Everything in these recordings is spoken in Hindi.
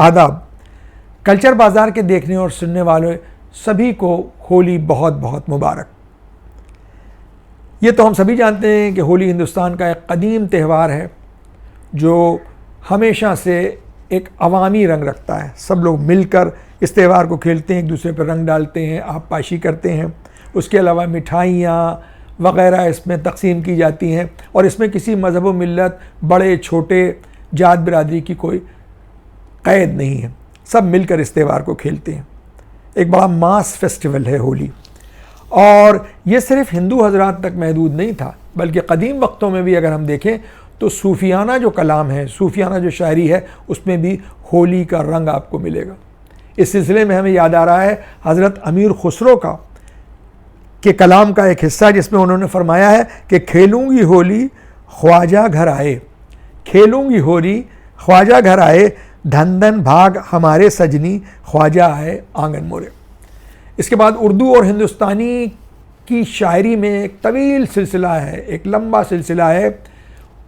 आदाब। कल्चर बाज़ार के देखने और सुनने वाले सभी को होली बहुत बहुत मुबारक। ये तो हम सभी जानते हैं कि होली हिंदुस्तान का एक कदीम त्यौहार है जो हमेशा से एक अवामी रंग रखता है। सब लोग मिलकर इस त्यौहार को खेलते हैं, एक दूसरे पर रंग डालते हैं, आबपाशी करते हैं। उसके अलावा मिठाइयाँ वग़ैरह इसमें तकसीम की जाती हैं और इसमें किसी मज़हब व मिल्लत, बड़े छोटे, जात बिरादरी की कोई क़ैद नहीं है। सब मिलकर इस त्यौहार को खेलते हैं। एक बड़ा मास फेस्टिवल है होली, और ये सिर्फ़ हिंदू हजरात तक महदूद नहीं था, बल्कि कदीम वक्तों में भी अगर हम देखें तो सूफियाना जो कलाम है, सूफियाना जो शायरी है, उसमें भी होली का रंग आपको मिलेगा। इस सिलसिले में हमें याद आ रहा है हज़रत अमीर खुसरो का के कलाम का एक हिस्सा, जिसमें उन्होंने फरमाया है कि खेलूँगी होली ख्वाजा घर आए, खेलूँगी होली ख्वाजा घर आए, धन धन भाग हमारे सजनी ख्वाजा आए आंगन मोरे। इसके बाद उर्दू और हिंदुस्तानी की शायरी में एक तवील सिलसिला है, एक लंबा सिलसिला है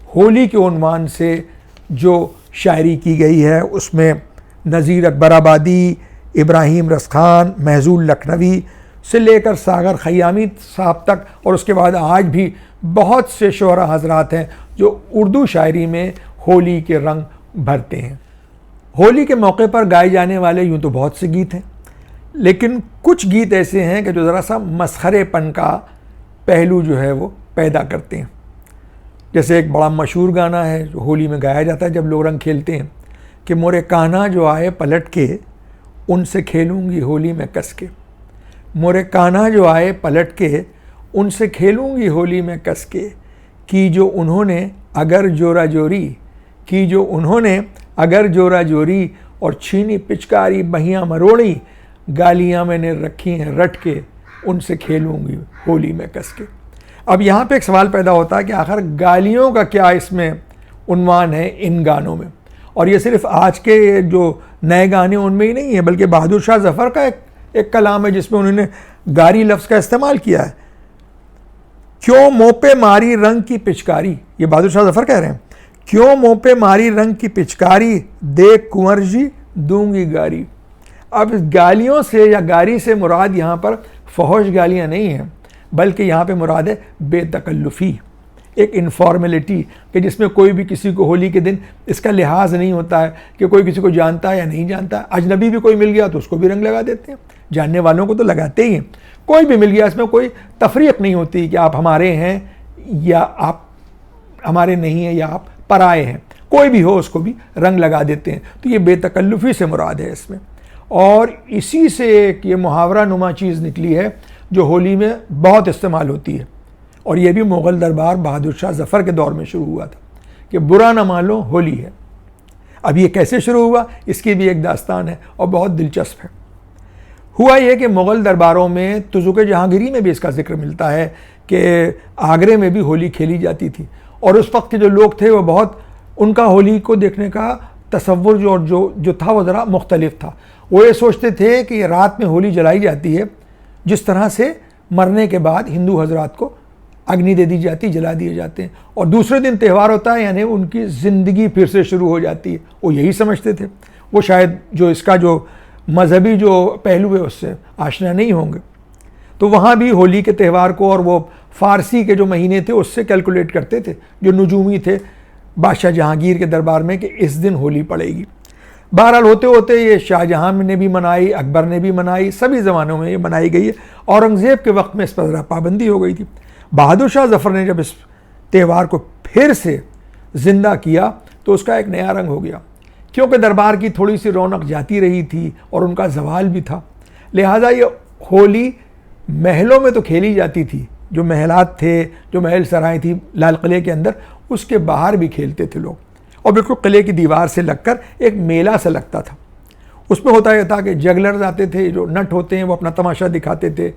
होली के उन्वान से जो शायरी की गई है। उसमें नज़ीर अकबराबादी, इब्राहिम रसखान, महजूल लखनवी से लेकर सागर खयामी साहब तक, और उसके बाद आज भी बहुत से शोहरा हजरात हैं जो उर्दू शायरी में होली के रंग भरते हैं। होली के मौके पर गाए जाने वाले यूँ तो बहुत से गीत हैं, लेकिन कुछ गीत ऐसे हैं कि जो ज़रा सा मसखरेपन का पहलू जो है वो पैदा करते हैं। जैसे एक बड़ा मशहूर गाना है जो होली में गाया जाता है जब लोग रंग खेलते हैं कि मोरे कान्हा जो आए पलट के, उनसे खेलूँगी होली में कस के। मोरे कान्हा जो आए पलट के, उनसे खेलूँगी होली में कस के। की जो उन्होंने अगर जोरा जोरी, की जो उन्होंने अगर जोरा जोरी, और छीनी पिचकारी बहियाँ मरोड़ी, गालियाँ मैंने रखी हैं रट के, उनसे खेलूँगी होली में कस के। अब यहाँ पे एक सवाल पैदा होता है कि आखिर गालियों का क्या इसमें उन्वान है इन गानों में। और ये सिर्फ आज के जो नए गाने उनमें ही नहीं है, बल्कि बहादुर शाह ज़फ़र का एक कलाम है जिसमें उन्होंने गारी लफ्ज़ का इस्तेमाल किया है। क्यों मुँह पे मारी रंग की पिचकारी, ये बहादुर शाह ज़फ़र कह रहे हैं, क्यों मुँह पे मारी रंग की पिचकारी, देख कुंवर जी दूंगी गारी। अब गालियों से या गारी से मुराद यहाँ पर फहश गालियाँ नहीं हैं, बल्कि यहाँ पे मुराद है बेतकल्लुफ़ी, एक इनफॉर्मेलिटी कि जिसमें कोई भी किसी को होली के दिन इसका लिहाज नहीं होता है कि कोई किसी को जानता है या नहीं जानता है। अजनबी भी कोई मिल गया तो उसको भी रंग लगा देते हैं, जानने वालों को तो लगाते ही हैं। कोई भी मिल गया, इसमें कोई तफरीक नहीं होती कि आप हमारे हैं या आप हमारे नहीं हैं या आप पराए हैं, कोई भी हो उसको भी रंग लगा देते हैं। तो ये बेतकल्लुफ़ी से मुराद है इसमें, और इसी से एक ये मुहावरा नुमा चीज़ निकली है जो होली में बहुत इस्तेमाल होती है। और ये भी मुग़ल दरबार बहादुर शाह ज़फ़र के दौर में शुरू हुआ था कि बुरा न मानो होली है। अब ये कैसे शुरू हुआ, इसकी भी एक दास्तान है और बहुत दिलचस्प है। हुआ ये कि मुग़ल दरबारों में तुज़ुक जहांगीरी में भी इसका जिक्र मिलता है कि आगरे में भी होली खेली जाती थी, और उस वक्त के जो लोग थे वो बहुत, उनका होली को देखने का तसव्वुर जो था वो ज़रा मुख्तलिफ था। वो ये सोचते थे कि रात में होली जलाई जाती है जिस तरह से मरने के बाद हिंदू हजरात को अग्नि दे दी जाती, जला दिए जाते हैं, और दूसरे दिन त्यौहार होता है, यानी उनकी ज़िंदगी फिर से शुरू हो जाती है। वो यही समझते थे। वो शायद जो इसका जो मजहबी जो पहलू है उससे आशना नहीं होंगे। तो वहाँ भी होली के त्यौहार को और वो फ़ारसी के जो महीने थे उससे कैलकुलेट करते थे, जो नजूमी थे बादशाह जहांगीर के दरबार में, कि इस दिन होली पड़ेगी। बहरहाल होते होते ये शाहजहाँ ने भी मनाई, अकबर ने भी मनाई, सभी ज़मानों में ये मनाई गई है। औरंगज़ेब के वक्त में इस पर ज़रा पाबंदी हो गई थी। बहादुर शाह ज़फ़र ने जब इस त्यौहार को फिर से ज़िंदा किया तो उसका एक नया रंग हो गया, क्योंकि दरबार की थोड़ी सी रौनक जाती रही थी और उनका ज़वाल भी था। लिहाजा ये होली महलों में तो खेली जाती थी, जो महलात थे, जो महल सराय थी लाल किले के अंदर, उसके बाहर भी खेलते थे लोग, और बिल्कुल किले की दीवार से लगकर एक मेला सा लगता था। उसमें होता यह था कि जगलर्स आते थे, जो नट होते हैं, वो अपना तमाशा दिखाते थे।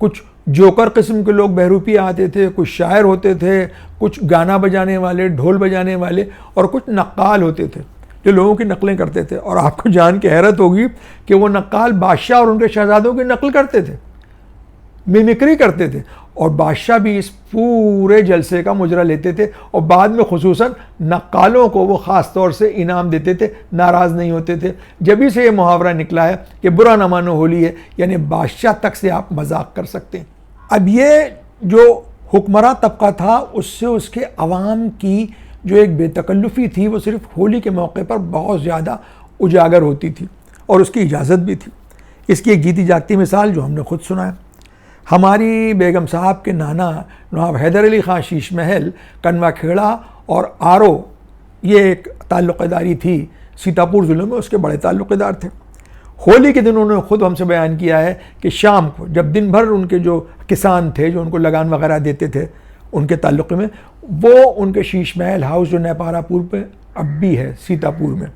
कुछ जोकर किस्म के लोग बहरूपी आते थे, कुछ शायर होते थे, कुछ गाना बजाने वाले, ढोल बजाने वाले, और कुछ नक्काल होते थे जो लोगों की नकलें करते थे। और आपको जान के हैरत होगी कि वो नक्काल बादशाह और उनके शहजादों की नकल करते थे, मिमिक्री करते थे, और बादशाह भी इस पूरे जलसे का मुजरा लेते थे और बाद में खुसूसन नक्कालों को वो ख़ास तौर से इनाम देते थे, नाराज़ नहीं होते थे। जब से ये मुहावरा निकला है कि बुरा न मानो होली है, यानी बादशाह तक से आप मजाक कर सकते हैं। अब ये जो हुक्मरान तबका था उससे उसके अवाम की जो एक बेतकल्लुफ़ी थी वो सिर्फ होली के मौके पर बहुत ज़्यादा उजागर होती थी और उसकी इजाज़त भी थी। इसकी एक जीती जागती मिसाल जो हमने खुद सुना है, हमारी बेगम साहब के नाना नवाब हैदर अली ख़ान शीश महल, कनवा खेड़ा और आरो ये एक ताल्लुक़दारी थी सीतापुर ज़िले में, उसके बड़े ताल्लुक़दार थे। होली के दिन उन्होंने खुद हमसे बयान किया है कि शाम को जब दिन भर उनके जो किसान थे जो उनको लगान वगैरह देते थे उनके ताल्लुक़ में, वो उनके शीश महल हाउस जो नेपारापुर पे अब भी है सीतापुर में,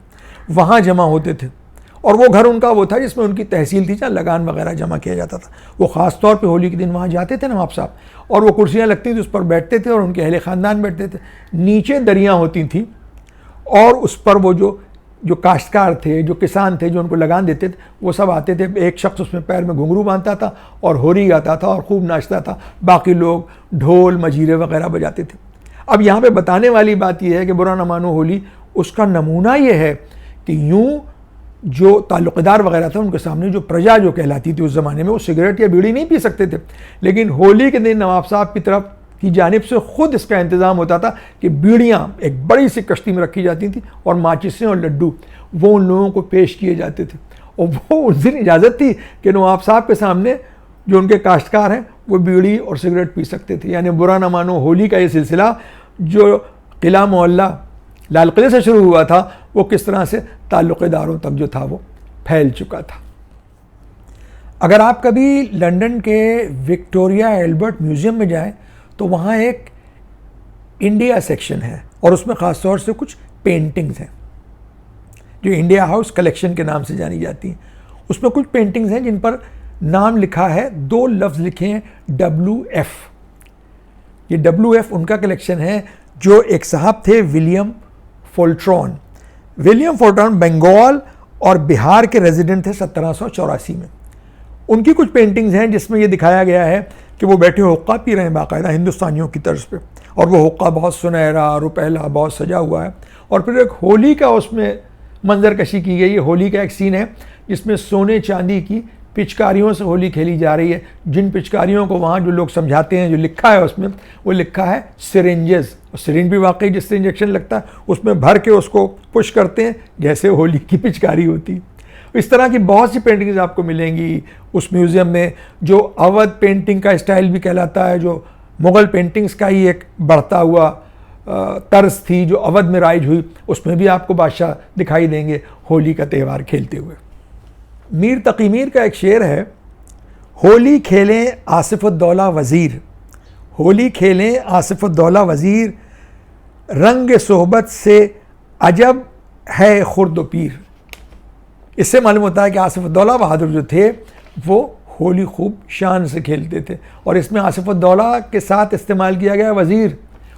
वहाँ जमा होते थे। और वो घर उनका वो था जिसमें उनकी तहसील थी जहाँ लगान वगैरह जमा किया जाता था। वो ख़ास तौर पे होली के दिन वहाँ जाते थे नवाब साहब, और वो कुर्सियाँ लगती थी उस पर बैठते थे और उनके अहले ख़ानदान बैठते थे। नीचे दरियाँ होती थी और उस पर वो जो काश्तकार थे, जो किसान थे, जो उनको लगान देते थे, वो सब आते थे। एक शख्स उसमें पैर में घुंघरू बांधता था और होरी गाता था और खूब नाचता था, बाकी लोग ढोल मजीरे वगैरह बजाते थे। अब यहाँ पे बताने वाली बात यह है कि बुरा न मानो होली, उसका नमूना ये है कि यूँ जो ताल्लुक़दार वगैरह थे उनके सामने जो प्रजा जो कहलाती थी उस ज़माने में, वो सिगरेट या बीड़ी नहीं पी सकते थे, लेकिन होली के दिन नवाब साहब की तरफ की जानिब से ख़ुद इसका इंतज़ाम होता था कि बीड़ियाँ एक बड़ी सी कश्ती में रखी जाती थी और माचिसें और लड्डू वो उन लोगों को पेश किए जाते थे। और वो उस दिन इजाज़त थी कि नवाब साहब के सामने जो उनके काश्तकार हैं वो बीड़ी और सिगरेट पी सकते थे। यानी बुरा न मानो होली का ये सिलसिला जो किला मोहल्ला लाल किले से शुरू हुआ था, वो किस तरह से ताल्लुक़दारों तक जो था वो फैल चुका था। अगर आप कभी लंदन के विक्टोरिया एल्बर्ट म्यूज़ियम में जाएं तो वहाँ एक इंडिया सेक्शन है और उसमें ख़ास तौर से कुछ पेंटिंग्स हैं जो इंडिया हाउस कलेक्शन के नाम से जानी जाती हैं। उसमें कुछ पेंटिंग्स हैं जिन पर नाम लिखा है, 2 लफ्ज़ लिखे हैं WF। ये WF उनका कलेक्शन है जो एक साहब थे विलियम फोल्ट्रॉन। विलियम फोल्ट्रॉन बंगाल और बिहार के रेजिडेंट थे 1784 में। उनकी कुछ पेंटिंग्स हैं जिसमें ये दिखाया गया है कि वो बैठे हुक्का पी रहे हैं बाकायदा हिंदुस्तानियों की तर्ज पे, और वो हुक्का बहुत सुनहरा रुपहला बहुत सजा हुआ है। और फिर एक होली का उसमें मंजर कशी की गई है। होली का एक सीन है जिसमें सोने चांदी की पिचकारियों से होली खेली जा रही है। जिन पिचकारियों को वहाँ जो लोग समझाते हैं, जो लिखा है उसमें, वो लिखा है सिरिंजेस। और सिरिंज भी वाकई जिससे इंजेक्शन लगता है उसमें भर के उसको पुश करते हैं जैसे होली की पिचकारी होती है। इस तरह की बहुत सी पेंटिंग्स आपको मिलेंगी उस म्यूज़ियम में, जो अवध पेंटिंग का स्टाइल भी कहलाता है, जो मुग़ल पेंटिंग्स का ही एक बढ़ता हुआ तर्ज थी जो अवध में राइज हुई। उसमें भी आपको बादशाह दिखाई देंगे होली का त्यौहार खेलते हुए। मीर तकी मीर का एक शेर है, होली खेलें आसिफुद्दौला वज़ीर, होली खेलें आसिफुद्दौला वज़ीर, रंग सोहबत से अजब है खुर्द पीर। इससे मालूम होता है कि आसिफुद्दौला बहादुर जो थे वो होली खूब शान से खेलते थे। और इसमें आसिफुद्दौला के साथ इस्तेमाल किया गया वज़ीर।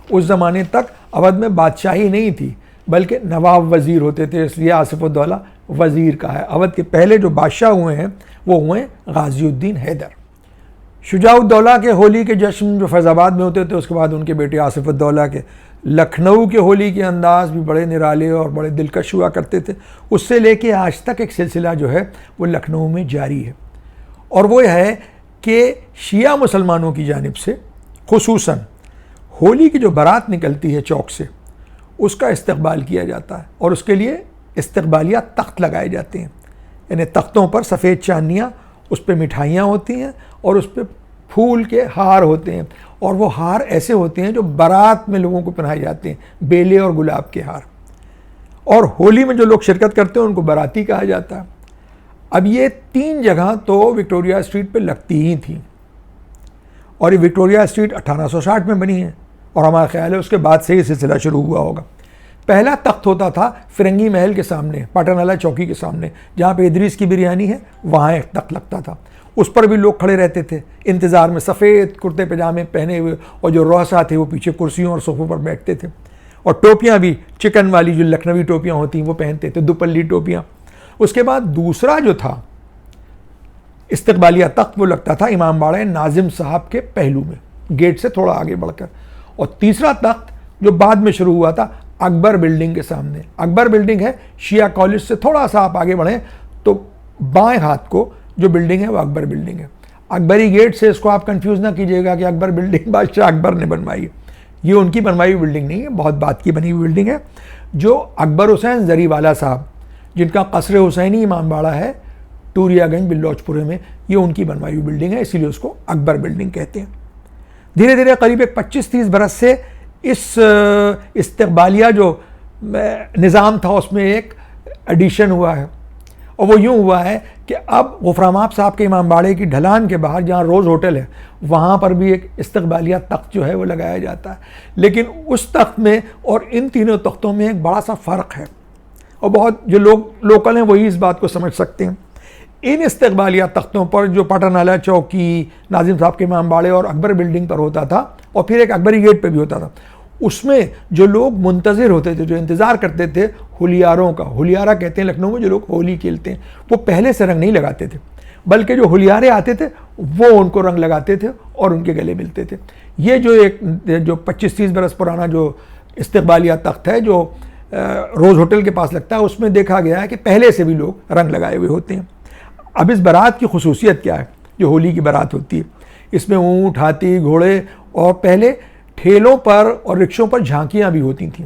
उस ज़माने तक अवध में बादशाही नहीं थी बल्कि नवाब वज़ीर होते थे, इसलिए आसिफुद्दौला वज़ीर का है। अवध के पहले जो बादशाह हुए हैं वो हुए गाज़ीउद्दीन हैदर। शुजाउद्दौला के होली के जश्न जो फैज़ाबाद में होते थे, उसके बाद उनके बेटे आसिफुद्दौला के लखनऊ के होली के अंदाज भी बड़े निराले और बड़े दिलकश हुआ करते थे। उससे लेके आज तक एक सिलसिला जो है वो लखनऊ में जारी है, और वो है कि शिया मुसलमानों की जानिब से खुसूसन होली की जो बारात निकलती है चौक से, उसका इस्तकबाल किया जाता है और उसके लिए इस्तकबालिया तख्त लगाए जाते हैं। यानी तख्तों पर सफ़ेद चांदनियाँ, उस पर मिठाइयाँ होती हैं और उस पर फूल के हार होते हैं, और वो हार ऐसे होते हैं जो बारात में लोगों को पहनाए जाते हैं, बेले और गुलाब के हार। और होली में जो लोग शिरकत करते हैं उनको बाराती कहा जाता है। अब ये 3 जगह तो विक्टोरिया स्ट्रीट पे लगती ही थी, और ये विक्टोरिया स्ट्रीट 1860 में बनी है, और हमारा ख्याल है उसके बाद से ही सिलसिला शुरू हुआ होगा। पहला तख्त होता था फिरंगी महल के सामने, पाटनवाला चौकी के सामने, जहाँ पे इदरीस की बिरयानी है, वहाँ एक तख्त लगता था। उस पर भी लोग खड़े रहते थे इंतज़ार में, सफ़ेद कुर्ते पजामे पहने हुए, और जो रौसा थे वो पीछे कुर्सियों और सोफ़ों पर बैठते थे। और टोपियाँ भी चिकन वाली जो लखनवी टोपियाँ होती हैं वो पहनते थे, दुपल्ली टोपियाँ। उसके बाद दूसरा जो था इस्तकबालिया तख्त, वो लगता था इमामबाड़ा नाजिम साहब के पहलू में, गेट से थोड़ा आगे बढ़कर। और तीसरा तख्त जो बाद में शुरू हुआ था अकबर बिल्डिंग के सामने। अकबर बिल्डिंग है शिया कॉलेज से थोड़ा सा आप आगे बढ़ें तो बाएं हाथ को जो बिल्डिंग है वो अकबर बिल्डिंग है। अकबरी गेट से इसको आप कंफ्यूज ना कीजिएगा कि अकबर बिल्डिंग बादशाह अकबर ने बनवाई है। ये उनकी बनवाई हुई बिल्डिंग नहीं है, बहुत बात की बनी हुई बिल्डिंग है जो अकबर हुसैन जरीवाला साहब, जिनका कसर हुसैनी इमामबाड़ा है टूरियागंज बिल्लौचपुरे में, ये उनकी बनवाई हुई बिल्डिंग है, इसीलिए उसको अकबर बिल्डिंग कहते हैं। धीरे धीरे करीब एक 25-30 बरस से इस इस्तकबालिया जो निज़ाम था उसमें एक एडिशन हुआ है, और वो यूँ हुआ है कि अब गुफरामाब साहब के इमामबाड़े की ढलान के बाहर जहाँ रोज़ होटल है वहाँ पर भी एक इस्तकबालिया तख्त जो है वो लगाया जाता है। लेकिन उस तख्त में और इन तीनों तख्तों में एक बड़ा सा फ़र्क है, और बहुत जो लोग लोकल हैं वही इस बात को समझ सकते हैं। इन इस्तकबालिया तख्तों पर जो पटनाला चौकी, नाजिम साहब के इमामबाड़े और अकबर बिल्डिंग पर होता था, और फिर एक अकबरी गेट पे भी होता था, उसमें जो लोग मुंतज़िर होते थे, जो इंतज़ार करते थे हुलियारों का, हुलियारा कहते हैं लखनऊ में जो लोग होली खेलते हैं, वो पहले से रंग नहीं लगाते थे, बल्कि जो हुलियारे आते थे वो उनको रंग लगाते थे और उनके गले मिलते थे। ये जो 25-30 बरस पुराना जो इस्तकबालिया तख्त है जो रोज़ होटल के पास लगता है, उसमें देखा गया है कि पहले से भी लोग रंग लगाए हुए होते हैं। अब इस बारात की खुसूसियत क्या है जो होली की बारात होती है, इसमें ऊँट, हाथी, घोड़े और पहले ठेलों पर और रिक्शों पर झांकियाँ भी होती थीं,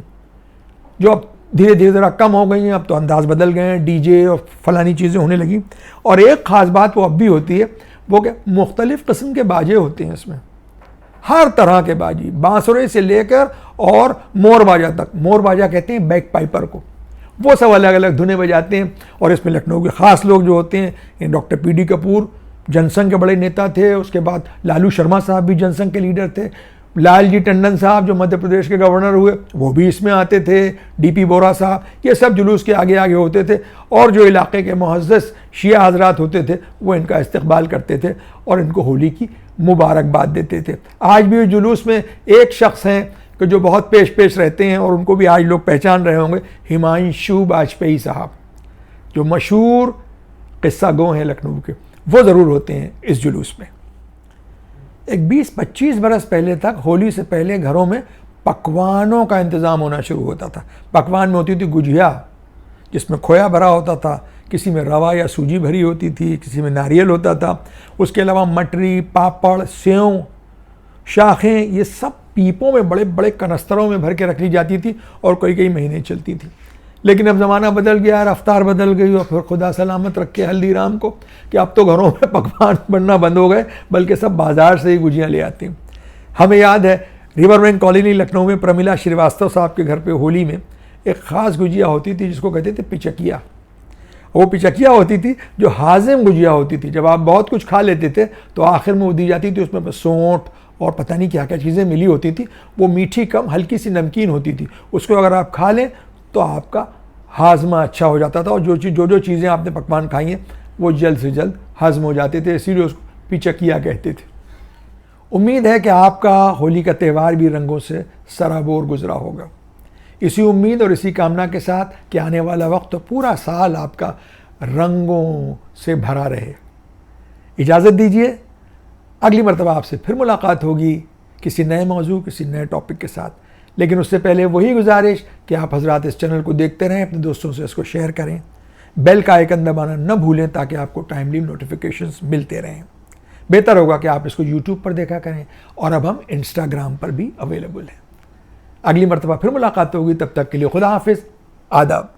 जो अब धीरे धीरे ज़रा कम हो गई हैं। अब तो अंदाज़ बदल गए हैं, डीजे और फलानी चीज़ें होने लगी। और एक ख़ास बात वो अब भी होती है, वो क्या मुख्तलिफ़ किस्म के बाजे होते हैं इसमें, हर तरह के बाजी, बांसुरे से लेकर और मोर बाजा तक। मोर बाजा कहते हैं बैक पाइपर को, वो सब अलग अलग धुनें बजाते हैं। और इसमें लखनऊ के ख़ास लोग जो होते हैं, doctor P D Kapoor Jansangh के बड़े नेता थे, उसके बाद लालू शर्मा साहब भी जनसंघ के लीडर थे, लालजी टंडन साहब जो मध्य प्रदेश के गवर्नर हुए वो भी इसमें आते थे, डीपी बोरा साहब, ये सब जुलूस के आगे आगे होते थे। और जो इलाके के मुअज़्ज़ज़ शिया हज़रात होते थे वो इनका इस्तकबाल करते थे और इनको होली की मुबारकबाद देते थे। आज भी इस जुलूस में एक शख्स हैं कि जो बहुत पेश पेश रहते हैं और उनको भी आज लोग पहचान रहे होंगे, हिमांशु वाजपेयी साहब, जो मशहूर किस्सा गो हैं लखनऊ के, वो ज़रूर होते हैं इस जुलूस में। एक 20-25 बरस पहले तक होली से पहले घरों में पकवानों का इंतज़ाम होना शुरू होता था। पकवान में होती थी गुजिया, जिसमें खोया भरा होता था, किसी में रवा या सूजी भरी होती थी, किसी में नारियल होता था। उसके अलावा मटरी, पापड़, सेव, शाखें, ये सब पीपों में बड़े बड़े कनस्तरों में भर के रख ली जाती थी और कई कई महीने चलती थी। लेकिन अब ज़माना बदल गया, रफ्तार बदल गई, और फिर खुदा सलामत रखे हल्दीराम को कि अब तो घरों में पकवान बनना बंद हो गए, बल्कि सब बाज़ार से ही गुजियाँ ले आती हैं। हमें याद है रिवर बैंक कॉलोनी लखनऊ में प्रमिला श्रीवास्तव साहब के घर पे होली में एक ख़ास गुजिया होती थी जिसको कहते थे पिचकिया। वो पिचकिया होती थी जो हाजिम गुजिया होती थी। जब आप बहुत कुछ खा लेते थे तो आखिर में वो दी जाती थी, उसमें सौंठ और पता नहीं क्या क्या चीज़ें मिली होती थी। वो मीठी कम, हल्की सी नमकीन होती थी। उसको अगर आप खा लें तो आपका हाजमा अच्छा हो जाता था, और जो चीज़ें आपने पकवान खाई हैं वो जल्द से जल्द हज़म हो जाते थे, इसीलिए उसको पिचकिया कहते थे। उम्मीद है कि आपका होली का त्यौहार भी रंगों से सराबोर गुजरा होगा। इसी उम्मीद और इसी कामना के साथ कि आने वाला वक्त तो पूरा साल आपका रंगों से भरा रहे। इजाज़त दीजिए, अगली मरतबा आपसे फिर मुलाकात होगी किसी नए मौजू, किसी नए टॉपिक के साथ। लेकिन उससे पहले वही गुजारिश कि आप हजरात इस चैनल को देखते रहें, अपने दोस्तों से इसको शेयर करें, बेल का आइकन दबाना न भूलें ताकि आपको टाइमली नोटिफिकेशंस मिलते रहें। बेहतर होगा कि आप इसको यूट्यूब पर देखा करें, और अब हम इंस्टाग्राम पर भी अवेलेबल हैं। अगली मरतबा फिर मुलाकात होगी, तब तक के लिए खुदा हाफिज़, आदाब।